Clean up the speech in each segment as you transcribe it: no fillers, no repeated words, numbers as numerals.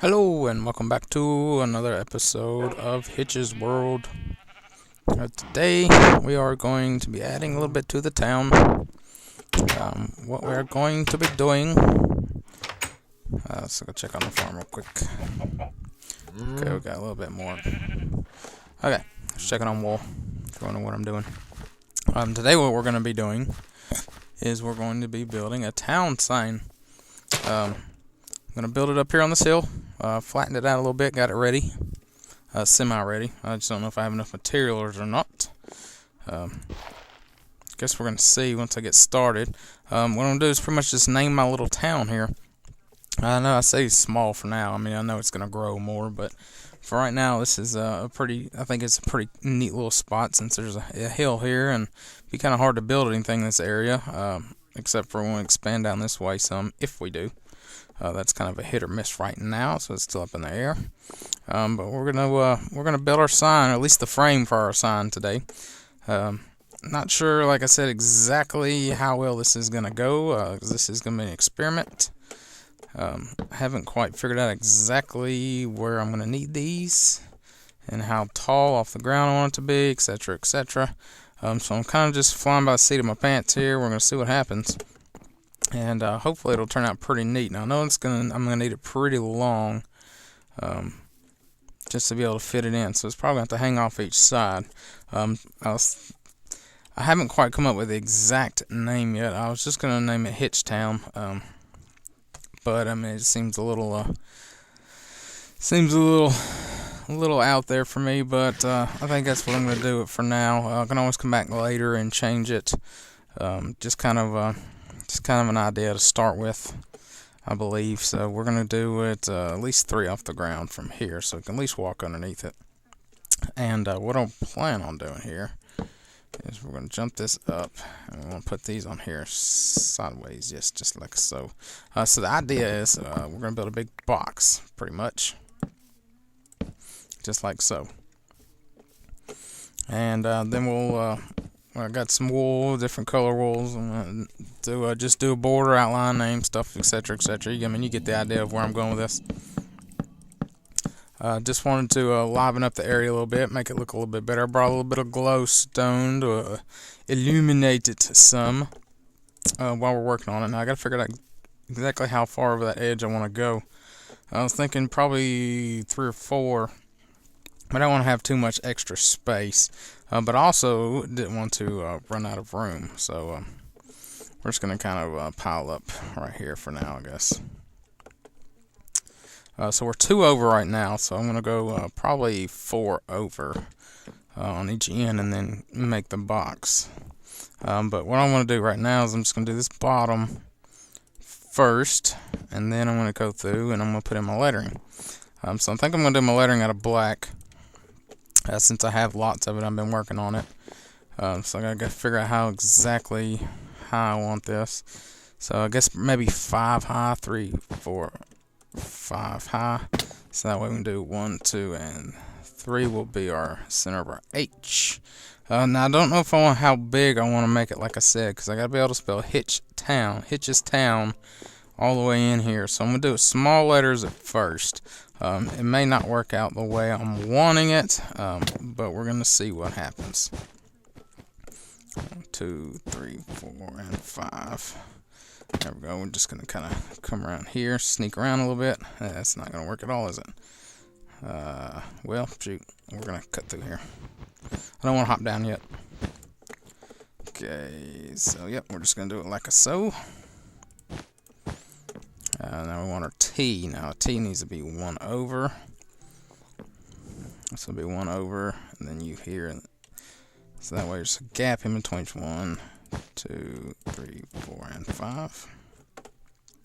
Hello and welcome back to another episode of Hitch's World. Today we are going to be adding a little bit to the town. What we're going to be doing. Let's go check on the farm real quick. Okay, we got a little bit more. Okay, let's check it on wool. If you wonder what I'm doing. Today what we're going to be doing is we're going to be building a town sign. I'm going to build it up here on this hill. Flattened it out a little bit, got it ready. Semi-ready. I just don't know if I have enough materials or not. Guess we're going to see once I get started. What I'm going to do is pretty much just name my little town here. I know I say small for now. I mean, I know it's going to grow more, but for right now, this is I think it's a pretty neat little spot since there's a hill here, and it'd be kind of hard to build anything in this area, except for when we expand down this way some, if we do. That's kind of a hit or miss right now, so it's still up in the air. But we're gonna build our sign, or at least the frame for our sign today. Not sure, like I said, exactly how well this is gonna go. 'Cause this is gonna be an experiment. I haven't quite figured out exactly where I'm gonna need these and how tall off the ground I want it to be, etc., etc. So I'm kind of just flying by the seat of my pants here. We're gonna see what happens. And hopefully it'll turn out pretty neat. Now I know I'm gonna need it pretty long, just to be able to fit it in. So it's probably gonna have to hang off each side. I haven't quite come up with the exact name yet. I was just gonna name it Hitch Town, but I mean it seems a little out there for me. But I think that's what I'm gonna do it for now. I can always come back later and change it. Just kind of an idea to start with, I believe. So we're going to do it at least 3 off the ground from here, so we can at least walk underneath it. And what I'll plan on doing here is we're going to jump this up, and we're going to put these on here sideways, yes, just like so. So the idea is we're going to build a big box, pretty much, just like so. And then I got some wool, different color wools, and just do a border, outline, name, stuff, etc., etc. I mean, you get the idea of where I'm going with this. Just wanted to liven up the area a little bit, make it look a little bit better. I brought a little bit of glowstone to illuminate it some while we're working on it. Now I got to figure out exactly how far over that edge I want to go. I was thinking probably 3 or 4. But I don't want to have too much extra space. But also didn't want to run out of room. So we're just going to kind of pile up right here for now, I guess. So we're 2 over right now. So I'm going to go probably 4 over on each end and then make the box. But what I want to do right now is I'm just going to do this bottom first. And then I'm going to go through and I'm going to put in my lettering. So I think I'm going to do my lettering out of black. Since I have lots of it, I've been working on it. So I gotta figure out how I want this. So I guess maybe 5 high, 3, 4, 5 high. So that way we can do 1, 2, and 3 will be our center of our H. Now I don't know if I want how big I want to make it, like I said, because I gotta be able to spell Hitch's Town, all the way in here. So I'm gonna do small letters at first. It may not work out the way I'm wanting it, but we're going to see what happens. 1, 2, 3, 4, and 5. There we go. We're just going to kind of come around here, sneak around a little bit. That's not going to work at all, is it? Well, shoot. We're going to cut through here. I don't want to hop down yet. Okay, so yep, we're just going to do it like so. Now we want our T. Now a T needs to be 1 over. This will be 1 over, and then you here. So that way there's a gap in between 1, 2, 3, 4, and 5.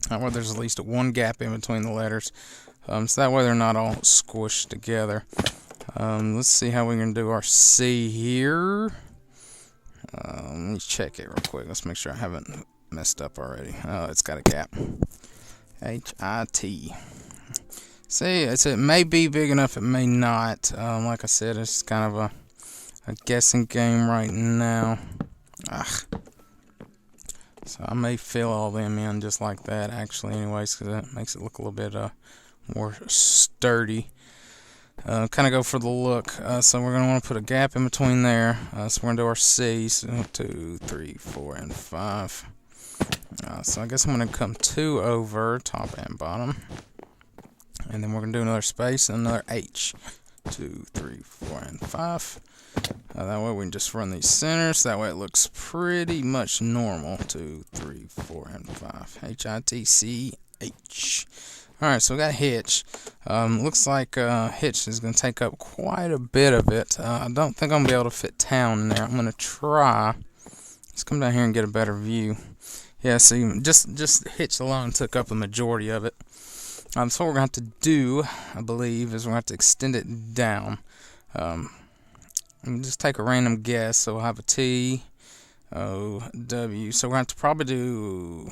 That way there's at least 1 gap in between the letters. So that way they're not all squished together. Let's see how we can do our C here. Let me check it real quick. Let's make sure I haven't messed up already. Oh, it's got a gap. H-I-T. See, it may be big enough, it may not. Like I said, it's kind of a guessing game right now. So I may fill all them in just like that, actually, anyways, because that makes it look a little bit more sturdy. Kind of go for the look. So we're going to want to put a gap in between there. So we're going to do our C. So 2, 3, 4, and 5. So I guess I'm going to come 2 over top and bottom. And then we're going to do another space and another H. 2, 3, 4, and 5. That way we can just run these centers. That way it looks pretty much normal. 2, 3, 4, and 5. H-I-T-C-H. Alright, so we got Hitch. Looks like Hitch is going to take up quite a bit of it. I don't think I'm going to be able to fit town in there. I'm going to try. Let's come down here and get a better view. Yeah, see, just Hitch alone took up the majority of it. So what we're going to have to do, I believe, is we're going to have to extend it down. Just take a random guess. So we'll have a T, O, W. So we're going to have to probably do,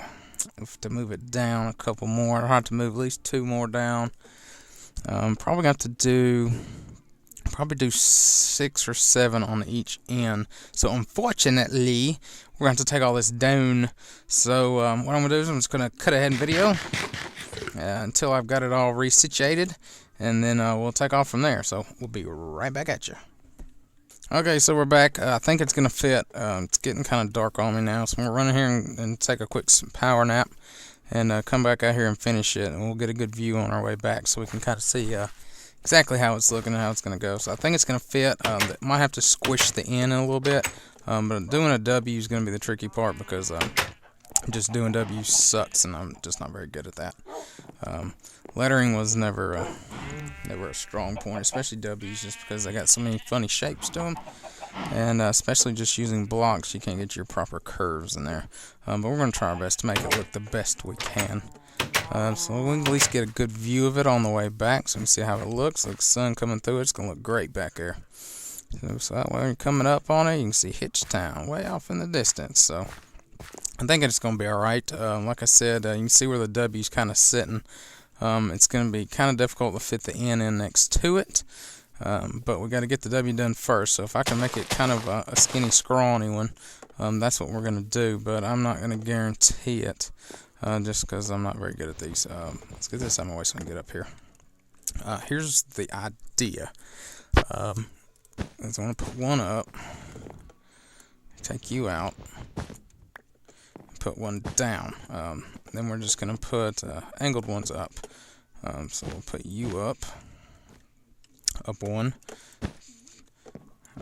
to move it down a couple more. I'll have to move at least 2 more down. Probably got to do 6 or 7 on each end. So unfortunately, we're going to have to take all this down. So what I'm going to do is I'm just going to cut ahead in video until I've got it all resituated, and then we'll take off from there. So we'll be right back at you. Okay, so we're back. I think it's going to fit. It's getting kind of dark on me now, so we'll run in here and take a quick power nap and come back out here and finish it, and we'll get a good view on our way back so we can kind of see exactly how it's looking and how it's going to go. So I think it's going to fit. Might have to squish the end a little bit, but doing a W is going to be the tricky part because just doing W sucks, and I'm just not very good at that. Lettering was never a strong point, especially W's, just because they got so many funny shapes to them, and especially just using blocks, you can't get your proper curves in there. But we're going to try our best to make it look the best we can. So we can at least get a good view of it on the way back, so we can see how it looks. Like the sun coming through it, it's going to look great back there. So that way, when you're coming up on it, you can see Hitch Town way off in the distance. So I think it's going to be alright. Like I said, you can see where the W's kind of sitting. It's going to be kind of difficult to fit the N in next to it, but we got to get the W done first. So if I can make it kind of a skinny, scrawny one, that's what we're going to do. But I'm not going to guarantee it, just because I'm not very good at these. Let's get this out of my way so I can get up here. Here's the idea. I'm going to put one up, take you out, put one down. Then we're just going to put angled ones up. So we'll put you up one.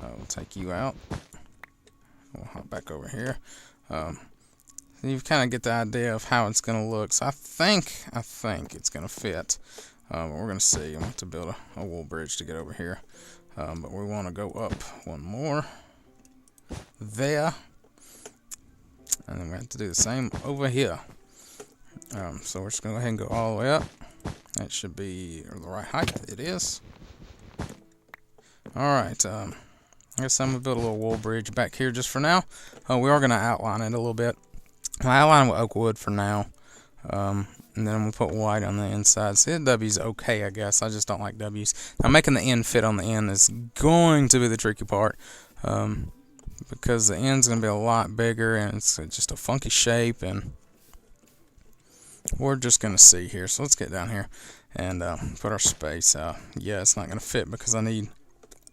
We'll take you out. We'll hop back over here. You kind of get the idea of how it's going to look. So I think it's going to fit. But we're going to see. I'm going to have to build a wool bridge to get over here. But we want to go up one more there. And then we have to do the same over here. So we're just going to go ahead and go all the way up. That should be the right height. It is. Alright. I guess I'm going to build a little wool bridge back here just for now. We are going to outline it a little bit. I'll outline with oak wood for now. And then I'm going to put white on the inside. See, the W's okay, I guess. I just don't like W's. Now, making the end fit on the end is going to be the tricky part. Because the end's going to be a lot bigger, and it's just a funky shape, and we're just going to see here. So let's get down here and put our space. Yeah, it's not going to fit because I need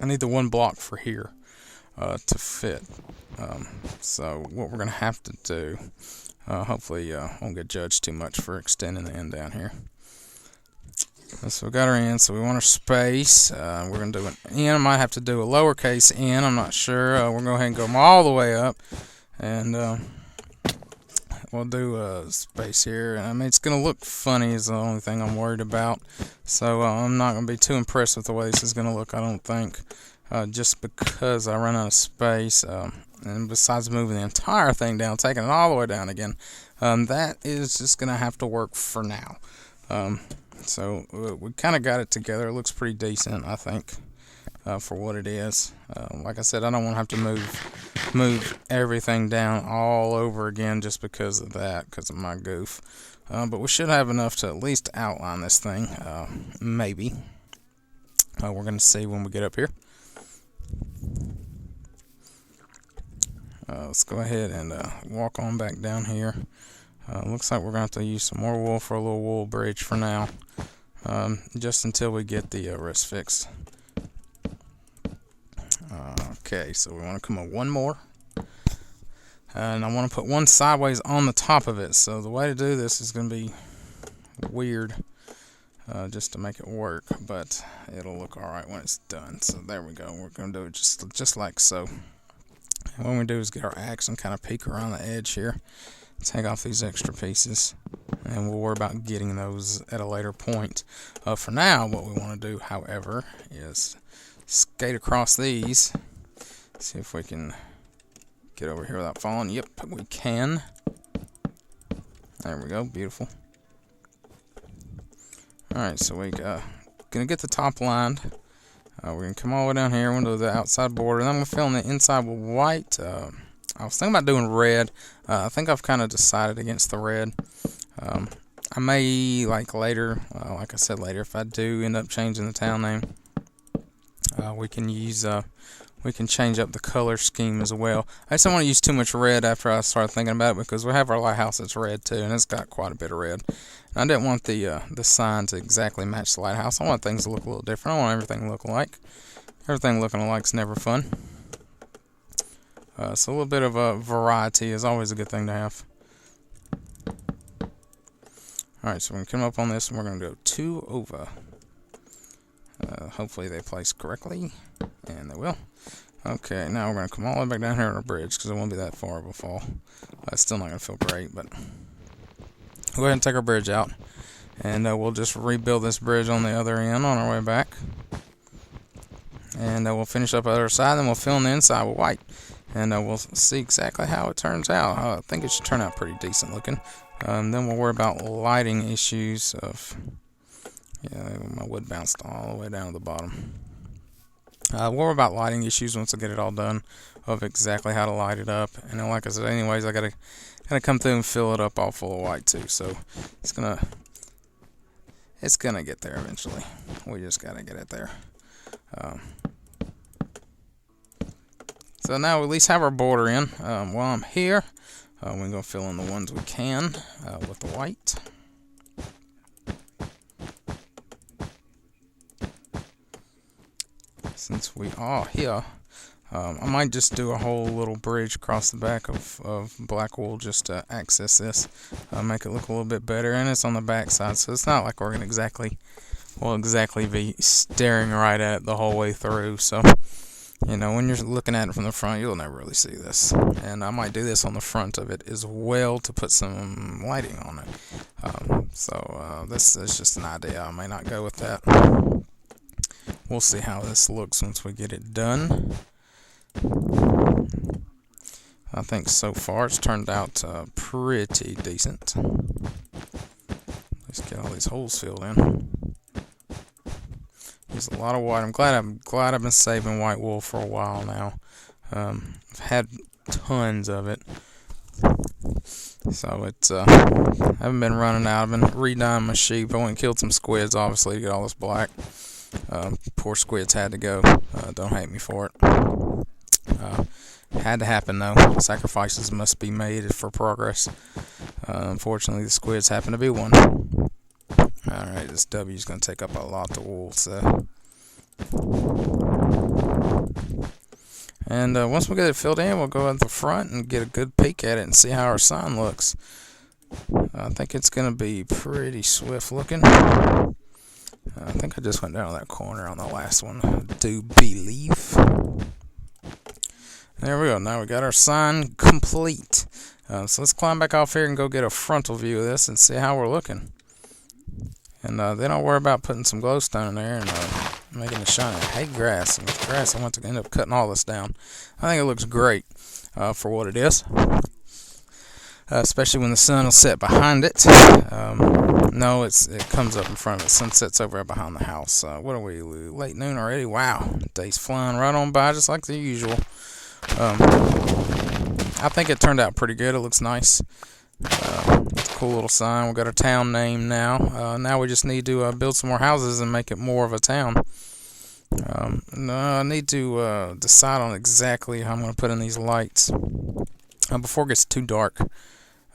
the one block for here to fit. So what we're going to have to do, hopefully won't get judged too much for extending the end down here. So we got our end, so we want our space. We're going to do an N. I might have to do a lowercase n, I'm not sure. We're going to go ahead and go all the way up, and we'll do a space here. I mean, it's going to look funny is the only thing I'm worried about. So I'm not going to be too impressed with the way this is going to look, I don't think, just because I run out of space. And besides moving the entire thing down, taking it all the way down again, that is just going to have to work for now. So we kind of got it together. It looks pretty decent, I think, for what it is. Like I said, I don't want to have to move everything down all over again just because of that, because of my goof. But we should have enough to at least outline this thing, maybe. We're going to see when we get up here. Let's go ahead and walk on back down here. Looks like we're going to have to use some more wool for a little wool bridge for now. just until we get the rest fixed. Okay, so we want to come up one more. And I want to put one sideways on the top of it. So the way to do this is going to be weird, just to make it work, but it'll look alright when it's done. So there we go. We're going to do it just like so. And what we do is get our axe and kind of peek around the edge here. Take off these extra pieces, and we'll worry about getting those at a later point. For now, what we want to do, however, is skate across these. See if we can get over here without falling. Yep, we can. There we go. Beautiful. Alright, so we're going to get the top lined. We're going to come all the way down here. We're going to do the outside border. And I'm going to fill in the inside with white. I was thinking about doing red. I think I've kind of decided against the red. I may, like later, like I said later, if I do end up changing the town name, we can use, we can change up the color scheme as well. I just don't want to use too much red after I start thinking about it, because we have our lighthouse that's red too, and it's got quite a bit of red. And I didn't want the sign to exactly match the lighthouse. I want things to look a little different. I want everything to look alike. Everything looking alike is never fun. So a little bit of a variety is always a good thing to have. Alright, so we're going to come up on this and we're going to go 2 over. Hopefully they place correctly, and they will. Okay, now we're going to come all the way back down here on our bridge, because it won't be that far of a fall. It's still not going to feel great, but we'll go ahead and take our bridge out, and we'll just rebuild this bridge on the other end on our way back. And we'll finish up the other side, then we'll fill in the inside with white. And we'll see exactly how it turns out. I think it should turn out pretty decent looking. Then we'll worry about lighting issues of... Yeah, my wood bounced all the way down to the bottom. We'll worry about lighting issues once I get it all done, of exactly how to light it up. And then, like I said, anyways, I gotta come through and fill it up all full of white too. So it's gonna get there eventually. We just gotta get it there. So now we at least have our border in. While I'm here, we're going to fill in the ones we can with the white. Since we are here, I might just do a whole little bridge across the back of black wool just to access this. Make it look a little bit better. And it's on the back side, so it's not like we're going to exactly be staring right at it the whole way through. So... You know, when you're looking at it from the front, you'll never really see this. And I might do this on the front of it as well to put some lighting on it. This is just an idea. I may not go with that. We'll see how this looks once we get it done. I think so far it's turned out pretty decent. Let's get all these holes filled in. There's a lot of white. I'm glad I've been saving white wool for a while now. I've had tons of it, so it's I haven't been running out. I've been redyeing my sheep. I went and killed some squids, obviously, to get all this black. Poor squids had to go. Don't hate me for it. Had to happen though. Sacrifices must be made for progress. Unfortunately, the squids happen to be one. Alright, this W is going to take up a lot of wool, so. And once we get it filled in, we'll go at the front and get a good peek at it and see how our sign looks. I think it's going to be pretty swift looking. I think I just went down to that corner on the last one, I do believe. There we go, now we got our sign complete. So let's climb back off here and go get a frontal view of this and see how we're looking. And then I'll worry about putting some glowstone in there and making it shiny. I hate grass. And with grass, I want to end up cutting all this down. I think it looks great for what it is. Especially when the sun will set behind it. No, it comes up in front of it. Sun sets over behind the house. What are we, late noon already? Wow, day's flying right on by just like the usual. I think it turned out pretty good. It looks nice. It's a cool little sign. We've got our town name now. Now we just need to build some more houses and make it more of a town. I need to decide on exactly how I'm going to put in these lights before it gets too dark.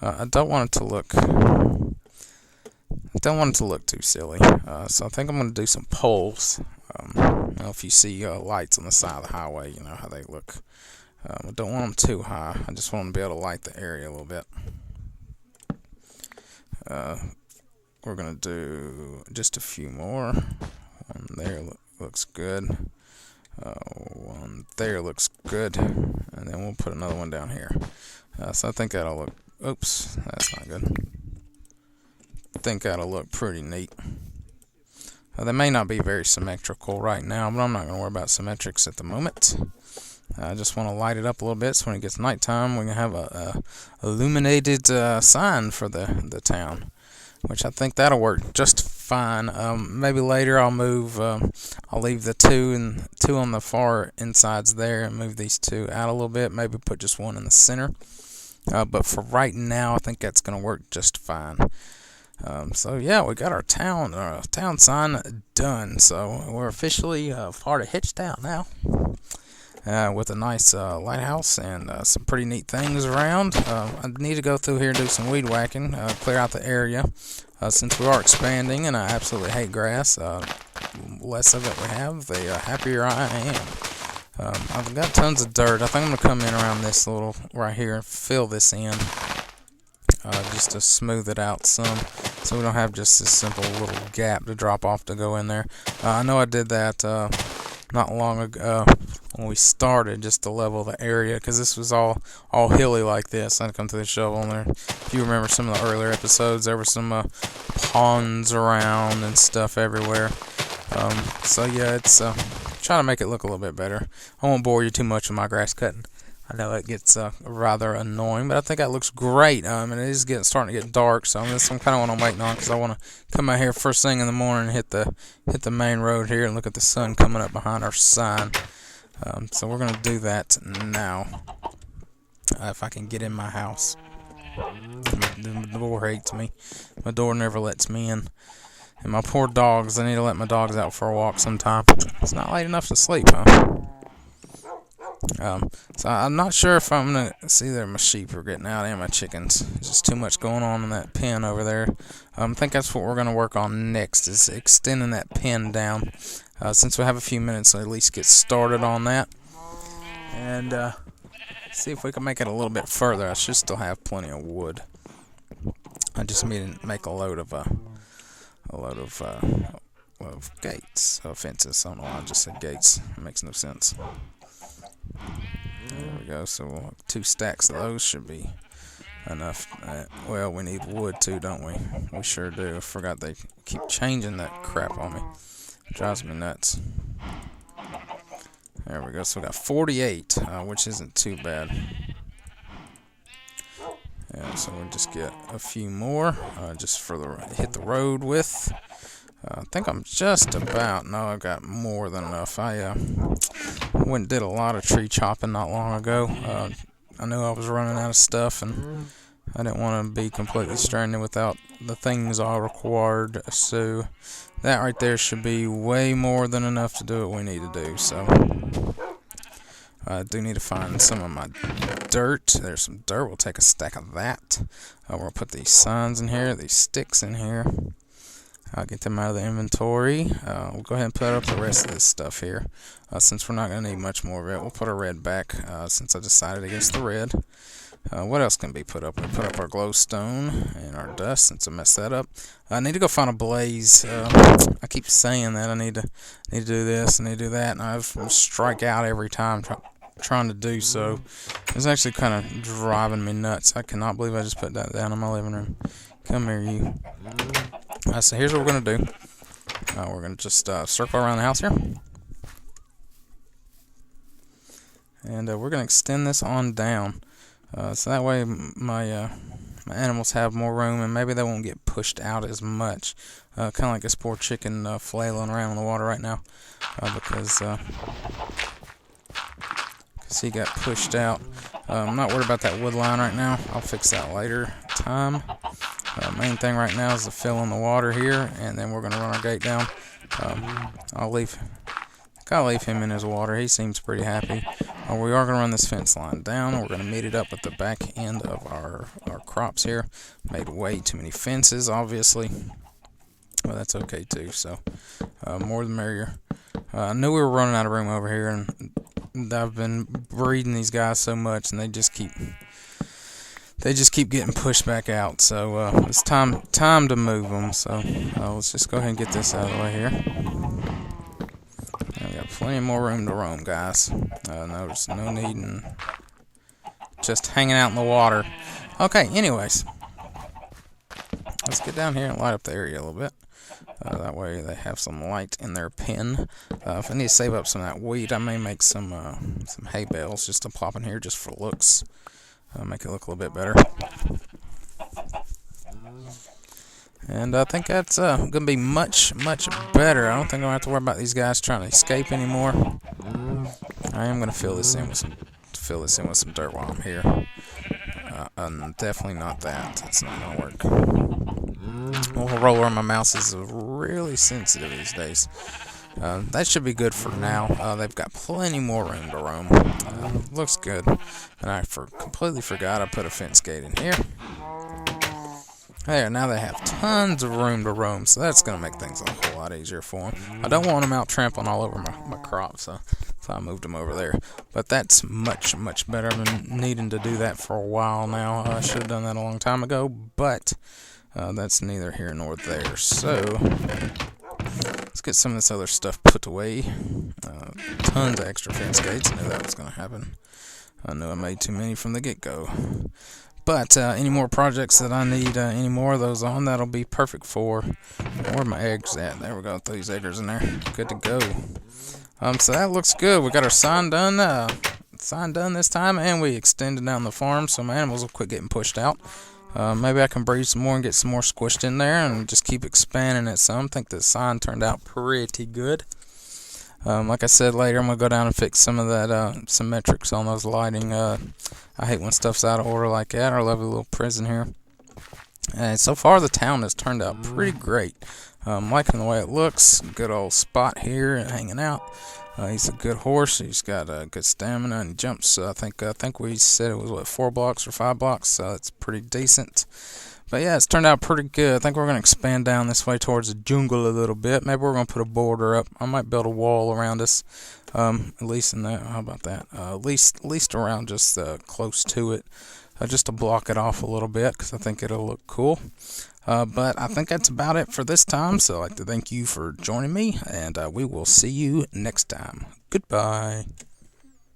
I don't want it to look Don't want it to look too silly. So I think I'm going to do some poles. If you see lights on the side of the highway, you know how they look. I don't want them too high. I just want them to be able to light the area a little bit. We're going to do just a few more. One there looks good. One there looks good. And then we'll put another one down here. So I think that'll look... Oops, that's not good. I think that'll look pretty neat. They may not be very symmetrical right now, but I'm not going to worry about symmetrics at the moment. I just want to light it up a little bit so when it gets nighttime we can have a illuminated sign for the town, which I think that'll work just fine. Maybe later I'll move, I'll leave the two on the far insides there and move these two out a little bit, maybe put just one in the center. But for right now I think that's going to work just fine. So yeah, we got our town sign done. So we're officially part of Hitch Town now, with a nice lighthouse and some pretty neat things around. I need to go through here and do some weed whacking, clear out the area, since we are expanding and I absolutely hate grass. Less of it we have, the happier I am. I've got tons of dirt. I think I'm going to come in around this little right here and fill this in. Just to smooth it out some, so we don't have just this simple little gap to drop off to go in there. I know I did that not long ago when we started, just to level the area, because this was all hilly like this. I'd come to the shovel, and there, if you remember some of the earlier episodes, there were some ponds around and stuff everywhere. So yeah, it's trying to make it look a little bit better. I won't bore you too much with my grass cutting. I know it gets rather annoying, but I think that looks great. And it is starting to get dark, so this is kind of what I'm waiting on, because I want to come out here first thing in the morning and hit the main road here and look at the sun coming up behind our sign. So we're going to do that now, if I can get in my house. The door hates me. My door never lets me in. And my poor dogs, I need to let my dogs out for a walk sometime. It's not late enough to sleep, huh? So I'm not sure if I'm going to see that my sheep are getting out and my chickens. There's just too much going on in that pen over there. I think that's what we're going to work on next, is extending that pen down. Since we have a few minutes, at least get started on that. And see if we can make it a little bit further. I should still have plenty of wood. I just need to make a load of gates, fences. I don't know why I just said gates. It makes no sense. There we go. So 2 stacks of those should be enough. Well, we need wood too, don't we? We sure do. I forgot they keep changing that crap on me. It drives me nuts. There we go. So we got 48, which isn't too bad. Yeah, so we'll just get a few more, just for hit the road with. I think I'm just about, no, I got more than enough. I went and did a lot of tree chopping not long ago. I knew I was running out of stuff, and I didn't want to be completely stranded without the things I required. So that right there should be way more than enough to do what we need to do. So I do need to find some of my dirt. There's some dirt. We'll take a stack of that. We'll put these signs in here, these sticks in here. I'll get them out of the inventory. We'll go ahead and put up the rest of this stuff here. Since we're not going to need much more of it, we'll put our red back, since I decided against the red. What else can be put up? We put up our glowstone and our dust, since I messed that up. I need to go find a blaze. I keep saying that I need to do this, I need to do that, and I strike out every time trying to do so. It's actually kind of driving me nuts. I cannot believe I just put that down in my living room. Come here, you. So here's what we're going to do. We're going to just circle around the house here. And we're going to extend this on down. So that way my animals have more room, and maybe they won't get pushed out as much. Kind of like this poor chicken flailing around in the water right now. Because he got pushed out. I'm not worried about that wood line right now. I'll fix that later time. Main thing right now is to fill in the water here, and then we're going to run our gate down. I'll leave him in his water. He seems pretty happy. We are going to run this fence line down. We're going to meet it up with the back end of our crops here. Made way too many fences, obviously. but that's okay too. So more the merrier. I knew we were running out of room over here, and I've been breeding these guys so much, and they just keep getting pushed back out. So it's time to move them. So let's just go ahead and get this out of the way here. We got plenty more room to roam, guys. There's no need in just hanging out in the water. Okay, anyways, let's get down here and light up the area a little bit. That way they have some light in their pen. If I need to save up some of that wheat, I may make some hay bales just to plop in here just for looks. Make it look a little bit better. And I think that's going to be much better. I don't think I'm going to have to worry about these guys trying to escape anymore. I am going to fill this in with some dirt while I'm here. Definitely not that. That's not going to work. The roller on my mouse is really sensitive these days. That should be good for now. They've got plenty more room to roam. Looks good. And I completely forgot I put a fence gate in here. There, now they have tons of room to roam, so that's going to make things a whole lot easier for them. I don't want them out trampling all over my crops, so I moved them over there. But that's much better. I've been needing to do that for a while now. I should have done that a long time ago, but that's neither here nor there. So let's get some of this other stuff put away. Tons of extra fence gates. I knew that was going to happen. I knew I made too many from the get-go. But any more projects that I need any more of those on, that'll be perfect for. Where are my eggs at? There we go. Throw these eggers in there. Good to go. So that looks good. We got our sign done. This time, and we extended down the farm, so my animals will quit getting pushed out. Maybe I can breed some more and get some more squished in there, and just keep expanding it some. I think the sign turned out pretty good. Like I said, later I'm going to go down and fix some of that symmetrics on those lighting. I hate when stuff's out of order like that. Our lovely little prison here. And so far the town has turned out pretty great. Liking the way it looks. Good old spot here and hanging out. He's a good horse. He's got good stamina and he jumps. I think we said it was 4 blocks or 5 blocks. So it's pretty decent. But yeah, it's turned out pretty good. I think we're going to expand down this way towards the jungle a little bit. Maybe we're going to put a border up. I might build a wall around us. At least in that. How about that? At least around just close to it. Just to block it off a little bit because I think it'll look cool. But I think that's about it for this time. So I'd like to thank you for joining me. And we will see you next time. Goodbye.